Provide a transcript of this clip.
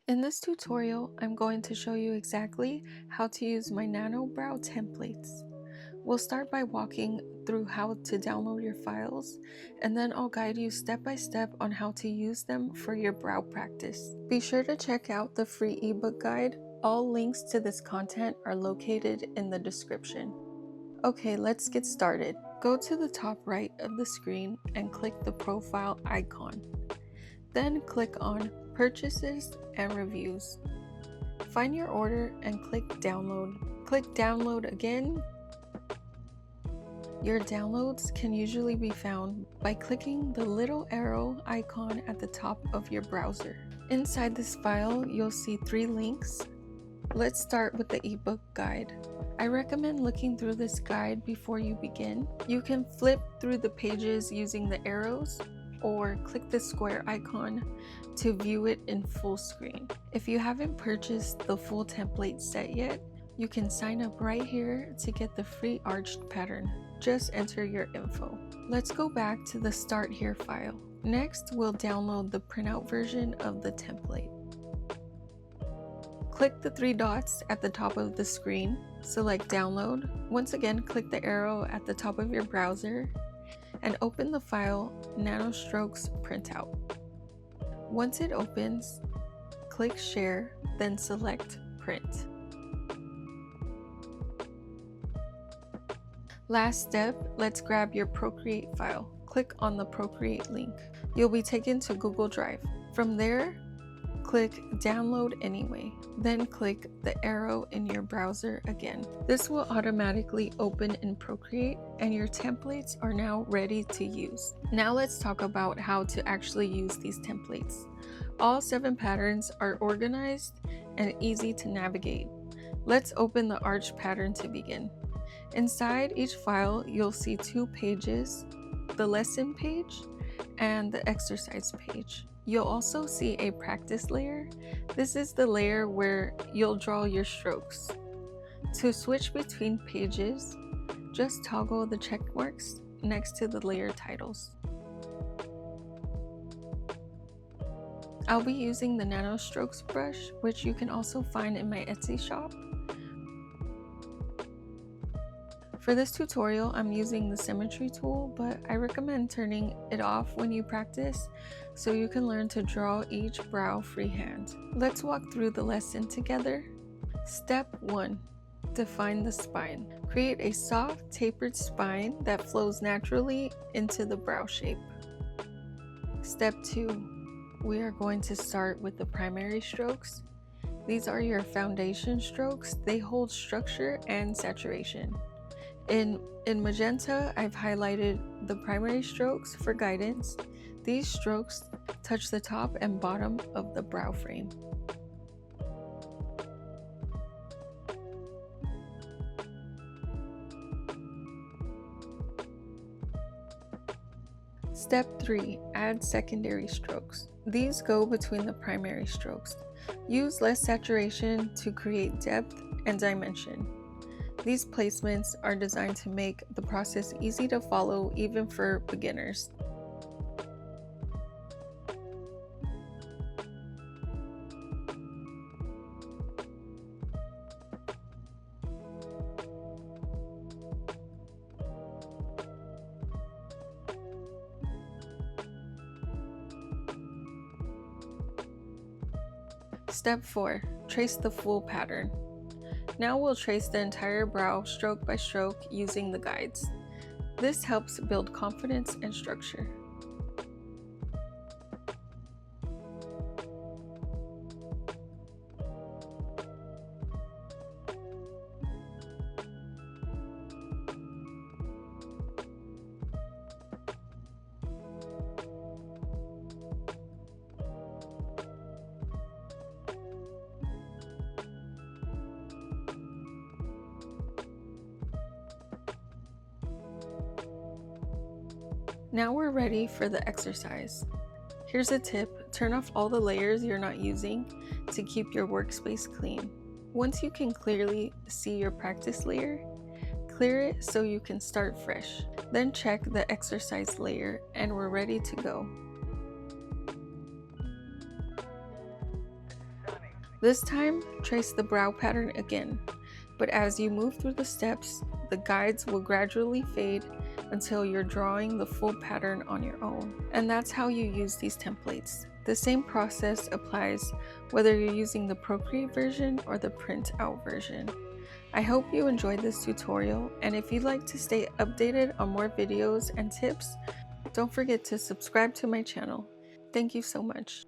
In this tutorial, I'm going to show you exactly how to use my Nano brow templates. We'll start by walking through how to download your files, and then I'll guide you step by step on how to use them for your brow practice. Be sure to check out the free ebook guide. All links to this content are located in the description. Okay, let's get started. Go to the top right of the screen and click the profile icon. Then click on Purchases and Reviews. Find your order and click Download. Click Download again. Your downloads can usually be found by clicking the little arrow icon at the top of your browser. Inside this file, you'll see 3 links. Let's start with the ebook guide. I recommend looking through this guide before you begin. You can flip through the pages using the arrows, or click the square icon to view it in full screen. If you haven't purchased the full template set yet, you can sign up right here to get the free arched pattern. Just enter your info. Let's go back to the Start Here file. Next, we'll download the printout version of the template. Click the 3 dots at the top of the screen, select Download. Once again, click the arrow at the top of your browser and open the file Nano Strokes Printout. Once it opens, click Share, then select Print. Last step, let's grab your Procreate file. Click on the Procreate link. You'll be taken to Google Drive. From there, click Download Anyway, then click the arrow in your browser again. This will automatically open in Procreate and your templates are now ready to use. Now let's talk about how to actually use these templates. All 7 patterns are organized and easy to navigate. Let's open the arch pattern to begin. Inside each file, you'll see 2 pages, the lesson page and the exercise page. You'll also see a practice layer. This is the layer where you'll draw your strokes. To switch between pages, just toggle the check marks next to the layer titles. I'll be using the Nano Strokes brush, which you can also find in my Etsy shop. For this tutorial, I'm using the symmetry tool, but I recommend turning it off when you practice so you can learn to draw each brow freehand. Let's walk through the lesson together. Step 1. Define the spine. Create a soft, tapered spine that flows naturally into the brow shape. Step 2. We are going to start with the primary strokes. These are your foundation strokes. They hold structure and saturation. In magenta, I've highlighted the primary strokes for guidance. These strokes touch the top and bottom of the brow frame. Step 3. Add secondary strokes. These go between the primary strokes. Use less saturation to create depth and dimension. These placements are designed to make the process easy to follow even for beginners. Step 4. Trace the full pattern. Now we'll trace the entire brow stroke by stroke using the guides. This helps build confidence and structure. Now we're ready for the exercise. Here's a tip: turn off all the layers you're not using to keep your workspace clean. Once you can clearly see your practice layer, clear it so you can start fresh. Then check the exercise layer and we're ready to go. This time, trace the brow pattern again, but as you move through the steps, the guides will gradually fade until you're drawing the full pattern on your own. And that's how you use these templates. The same process applies whether you're using the Procreate version or the print out version. I hope you enjoyed this tutorial, and if you'd like to stay updated on more videos and tips, don't forget to subscribe to my channel. Thank you so much.